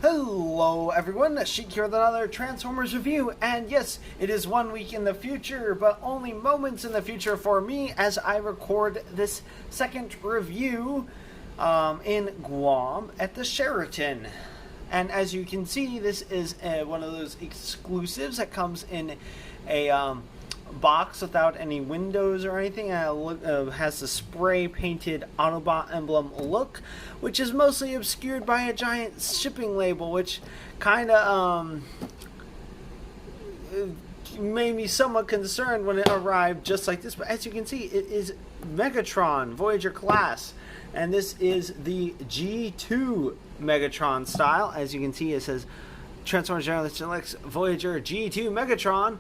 Hello everyone, Sheek here with another Transformers review, and yes, it is 1 week in the future, but only moments in the future for me as I record this second review in Guam at the Sheraton. And as you can see, this is one of those exclusives that comes in a box without any windows or anything, and has the spray painted Autobot emblem look, which is mostly obscured by a giant shipping label, which kind of made me somewhat concerned when it arrived just like this. But as you can see, it is Megatron Voyager class, and this is the G2 Megatron style. As you can see, it says Transformers Generalist Deluxe Voyager G2 Megatron.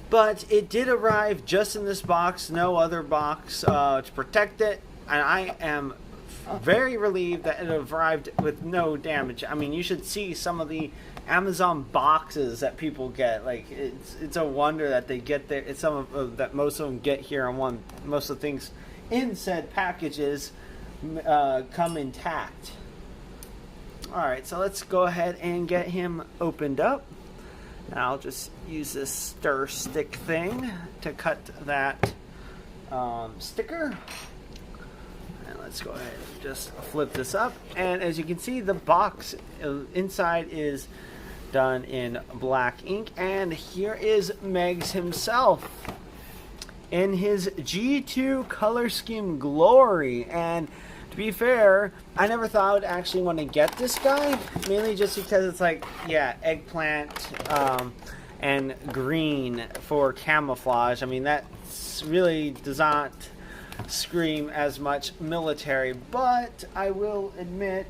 But it did arrive just in this box, no other box to protect it, and I am very relieved that it arrived with no damage. I mean, you should see some of the Amazon boxes that people get. Like, it's a wonder that they get there. It's that most of them get here on one. Most of the things in said packages come intact. All right, so let's go ahead and get him opened up. Now I'll just use this stir stick thing to cut that sticker. And let's go ahead and just flip this up. And as you can see, the box inside is done in black ink. And here is Megs himself in his G2 color scheme glory. And to be fair, I never thought I would actually want to get this guy, mainly just because it's like, yeah, eggplant and green for camouflage. I mean, that really does not scream as much military, but I will admit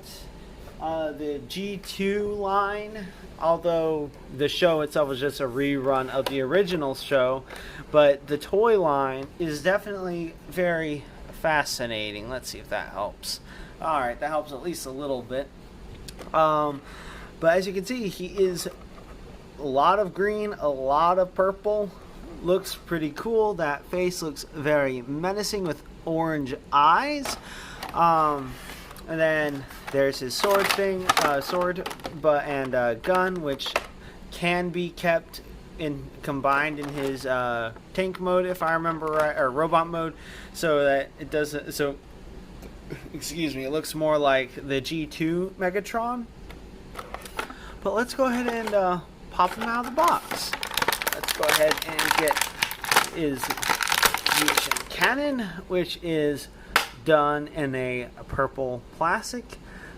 the G2 line, although the show itself is just a rerun of the original show, but the toy line is definitely very fascinating. Let's see if that helps. Alright, that helps at least a little bit. But as you can see, he is a lot of green, a lot of purple. Looks pretty cool. That face looks very menacing with orange eyes. And then there's his sword thing, and gun, which can be kept combined in his tank mode, if I remember right, or robot mode, so that it doesn't. So, excuse me, it looks more like the G2 Megatron. But let's go ahead and pop him out of the box. Let's go ahead and get his fusion cannon, which is done in a purple plastic.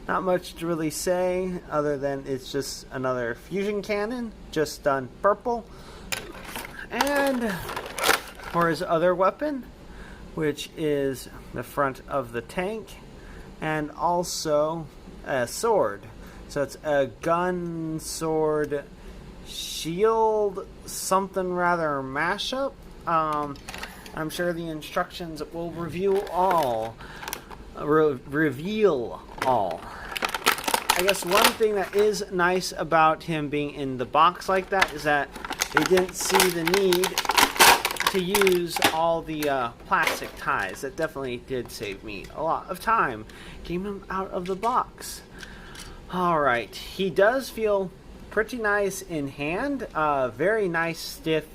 Not much to really say other than it's just another fusion cannon, just done purple. And for his other weapon, which is the front of the tank, and also a sword. So it's a gun, sword, shield, something rather mashup. I'm sure the instructions will reveal all. I guess one thing that is nice about him being in the box like that is that they didn't see the need to use all the plastic ties. That definitely did save me a lot of time getting him out of the box. Alright, he does feel pretty nice in hand. Very nice stiff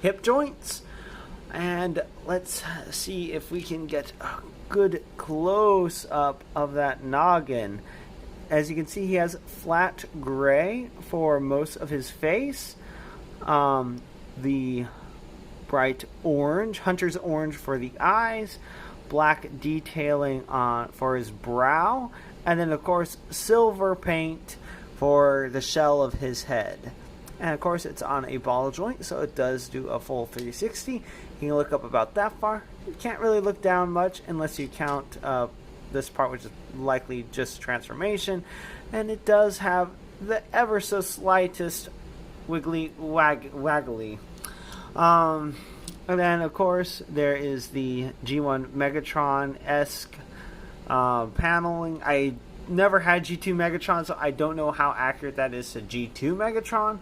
hip joints. And let's see if we can get a good close up of that noggin. As you can see, he has flat gray for most of his face. The bright orange, hunter's orange for the eyes, black detailing for his brow, and then of course silver paint for the shell of his head. And of course it's on a ball joint, so it does do a full 360. You can look up about that far. You can't really look down much unless you count this part, which is likely just transformation. And it does have the ever so slightest waggly. And then of course there is the G1 Megatron-esque paneling. I never had G2 Megatron, so I don't know how accurate that is to G2 Megatron.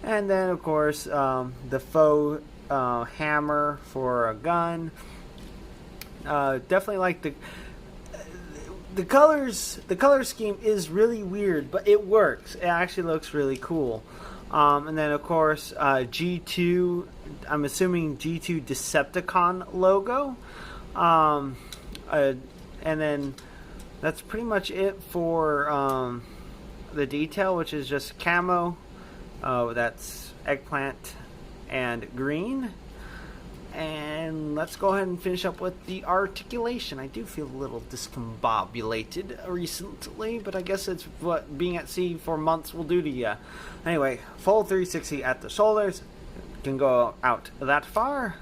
And then of course the faux hammer for a gun. Definitely like the color scheme is really weird, but it works. It actually looks really cool. And then of course G2, I'm assuming G2 Decepticon logo. And then that's pretty much it for the detail, which is just camo. That's eggplant and green. And let's go ahead and finish up with the articulation. I do feel a little discombobulated recently, but I guess it's what being at sea for months will do to you. Anyway, full 360 at the shoulders. Can go out that far.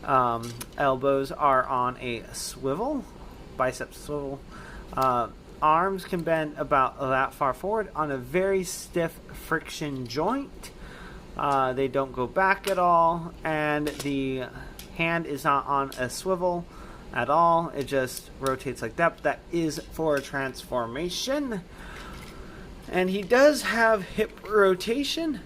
Elbows are on a swivel. Biceps swivel. Arms can bend about that far forward on a very stiff friction joint. They don't go back at all, and the hand is not on a swivel at all. It just rotates like that. But that is for a transformation. And he does have hip rotation.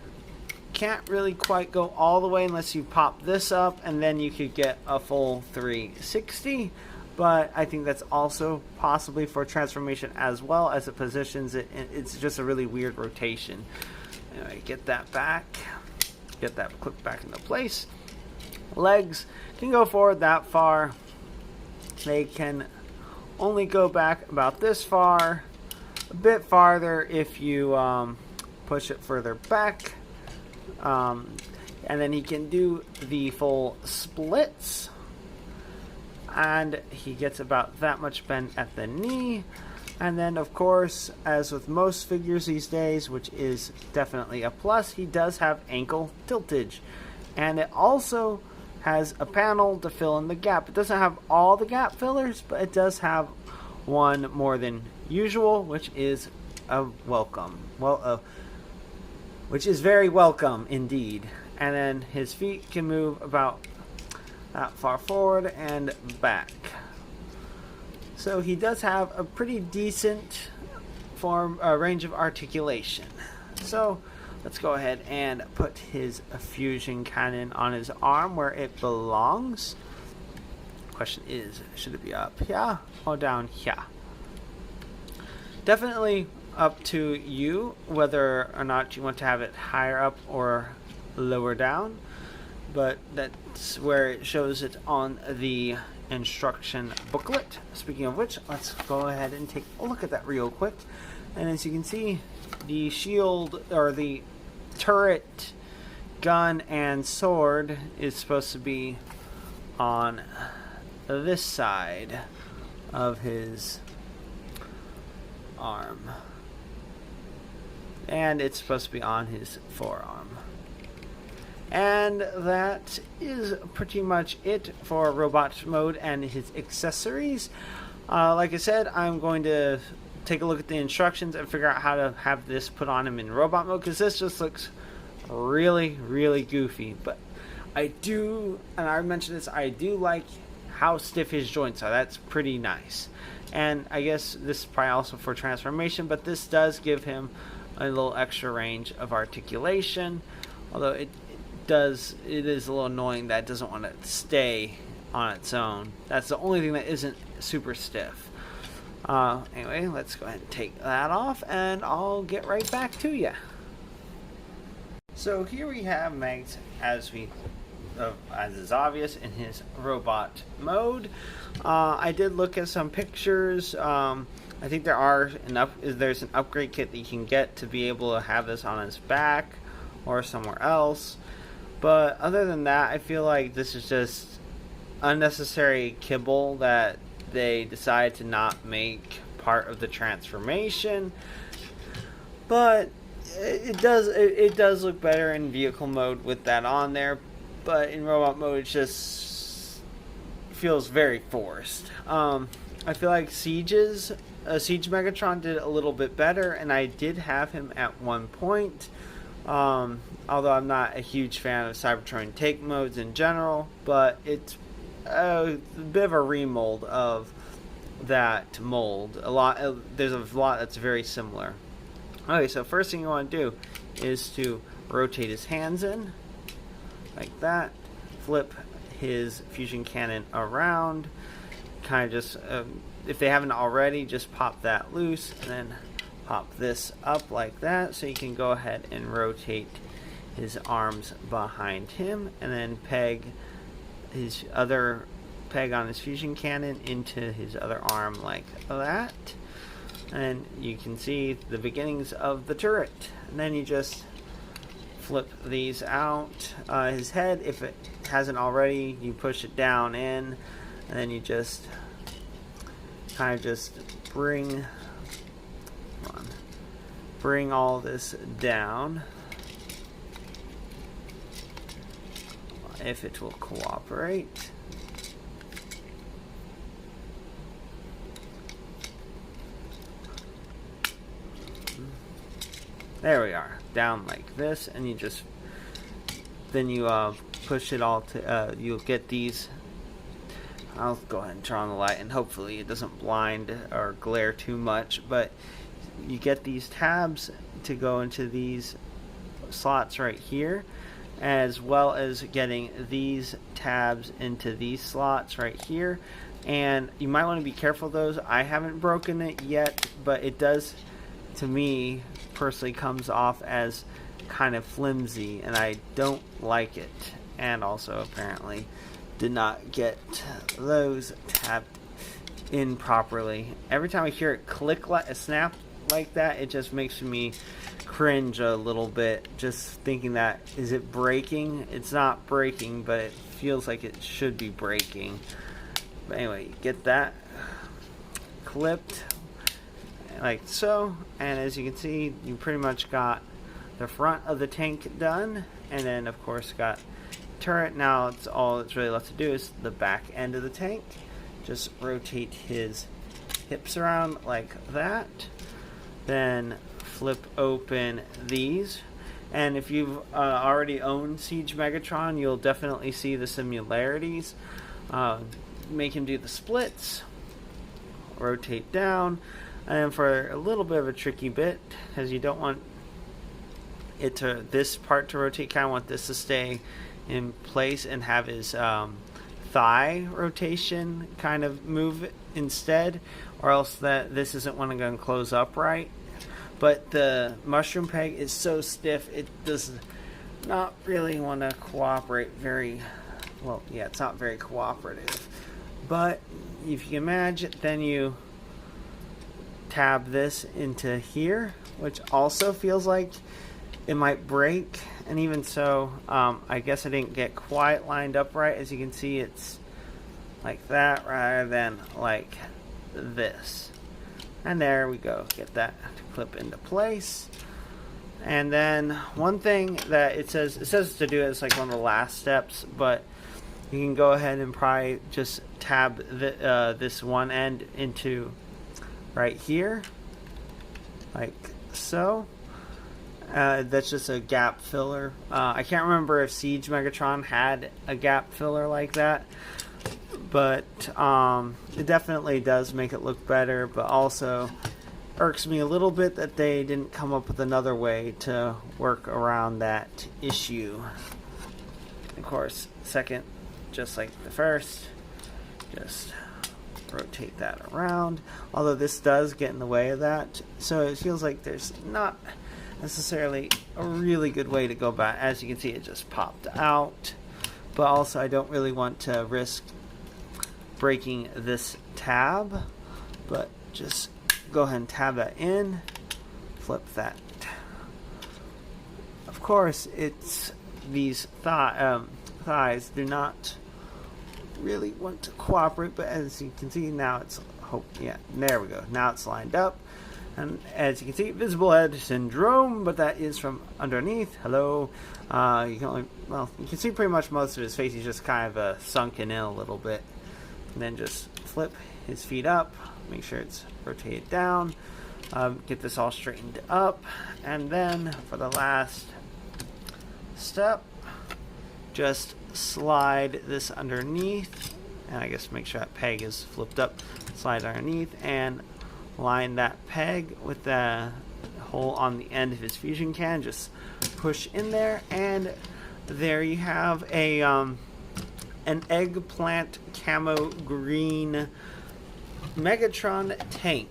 Can't really quite go all the way unless you pop this up, and then you could get a full 360. But I think that's also possibly for transformation as well, as it positions it. It's just a really weird rotation. Anyway, get that back. Get that clip back into place. Legs can go forward that far. They can only go back about this far. A bit farther if you push it further back. And then he can do the full splits. And he gets about that much bend at the knee. And then, of course, as with most figures these days, which is definitely a plus, he does have ankle tiltage. And it also has a panel to fill in the gap. It doesn't have all the gap fillers, but it does have one more than usual, which is a welcome. Which is very welcome indeed. And then his feet can move about that far forward and back. So he does have a pretty decent range of articulation. So let's go ahead and put his fusion cannon on his arm where it belongs. Question is, should it be up here or down here? Definitely up to you whether or not you want to have it higher up or lower down. But that's where it shows it on the instruction booklet. Speaking of which, let's go ahead and take a look at that real quick. And as you can see, the shield or the turret, gun, and sword is supposed to be on this side of his arm. And it's supposed to be on his forearm. And that is pretty much it for robot mode and his accessories. Like I said, I'm going to take a look at the instructions and figure out how to have this put on him in robot mode, because this just looks really, really goofy. But I do, and I mentioned this, I do like how stiff his joints are. That's pretty nice. And I guess this is probably also for transformation, but this does give him a little extra range of articulation. Although it is a little annoying that it doesn't want to stay on its own. That's the only thing that isn't super stiff. Anyway, let's go ahead and take that off, and I'll get right back to you. So here we have Megs, as is obvious, in his robot mode. I did look at some pictures. I think there's an upgrade kit that you can get to be able to have this on his back or somewhere else. But other than that, I feel like this is just unnecessary kibble that they decided to not make part of the transformation. But it does look better in vehicle mode with that on there. But in robot mode, it just feels very forced. I feel like Siege Megatron did a little bit better, and I did have him at one point. Although I'm not a huge fan of Cybertron take modes in general, but it's a bit of a remold of that mold. There's a lot that's very similar. Okay, so first thing you want to do is to rotate his hands in like that, flip his fusion cannon around, kind of just if they haven't already, just pop that loose and then pop this up like that, so you can go ahead and rotate his arms behind him, and then peg his other peg on his fusion cannon into his other arm like that, and you can see the beginnings of the turret. And then you just flip these out. His head, if it hasn't already, you push it down in, and then you just kind of just bring all this down, if it will cooperate. There we are, down like this, and you just then you push it all to you'll get these. I'll go ahead and turn on the light, and hopefully it doesn't blind or glare too much, but you get these tabs to go into these slots right here, as well as getting these tabs into these slots right here. And you might want to be careful of those. I haven't broken it yet, but it does, to me personally, comes off as kind of flimsy, and I don't like it. And also apparently did not get those tapped in properly. Every time I hear it click like a snap like that, it just makes me cringe a little bit, just thinking that, is it breaking? It's not breaking, but it feels like it should be breaking. But anyway, you get that clipped like so, and as you can see, you pretty much got the front of the tank done, and then of course got turret. Now it's all that's really left to do is the back end of the tank. Just rotate his hips around like that, then flip open these, and if you've already owned Siege Megatron, you'll definitely see the similarities. Make him do the splits, rotate down, and for a little bit of a tricky bit, because you don't want it to, this part to rotate, kind of want this to stay in place and have his thigh rotation kind of move instead, or else that this isn't going to close up right. But the mushroom peg is so stiff, it does not really want to cooperate very well. Yeah, it's not very cooperative. But if you can imagine, then you tab this into here, which also feels like it might break. And even so, I guess I didn't get quite lined up right. As you can see, it's like that rather than like this. And there we go, get that to clip into place. And then one thing that it says to do is like one of the last steps, but you can go ahead and probably just tab this one end into right here, like so. That's just a gap filler. I can't remember if Siege Megatron had a gap filler like that, but it definitely does make it look better, but also irks me a little bit that they didn't come up with another way to work around that issue. Of course, second, just like the first, just rotate that around, although this does get in the way of that, so it feels like there's not necessarily a really good way to go back. As you can see, it just popped out, but also I don't really want to risk breaking this tab, but just go ahead and tab that in, flip that. Of course, it's these thighs do not really want to cooperate, but as you can see now, it's yeah, there we go, now it's lined up. And as you can see, visible head syndrome, but that is from underneath. Hello. You can only, well, you can see pretty much most of his face. He's just kind of sunken in a little bit. And then just flip his feet up, make sure it's rotated down, get this all straightened up, and then for the last step, just slide this underneath, and I guess make sure that peg is flipped up, slide underneath, and line that peg with the hole on the end of his fusion can, just push in there, and there you have a an eggplant camo green Megatron tank,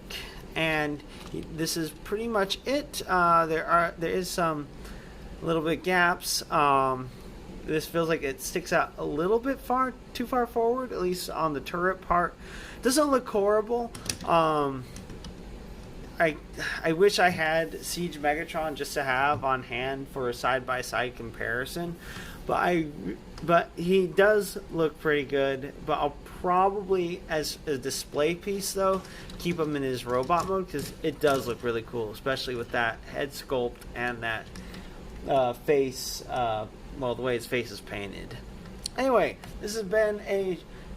and this is pretty much it. There is some little bit gaps. This feels like it sticks out a little bit too far forward, at least on the turret part. Doesn't look horrible. I wish I had Siege Megatron just to have on hand for a side-by-side comparison, but he does look pretty good. But I'll probably, as a display piece though, keep him in his robot mode because it does look really cool, especially with that head sculpt and that face. Well, the way his face is painted. Anyway, this has been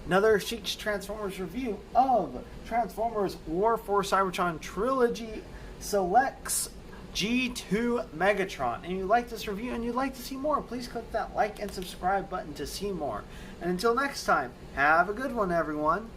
another Sheek's Transformers review of Transformers War for Cybertron Trilogy Selects G2 Megatron. And you like this review and you'd like to see more, please click that like and subscribe button to see more. And until next time, have a good one, everyone.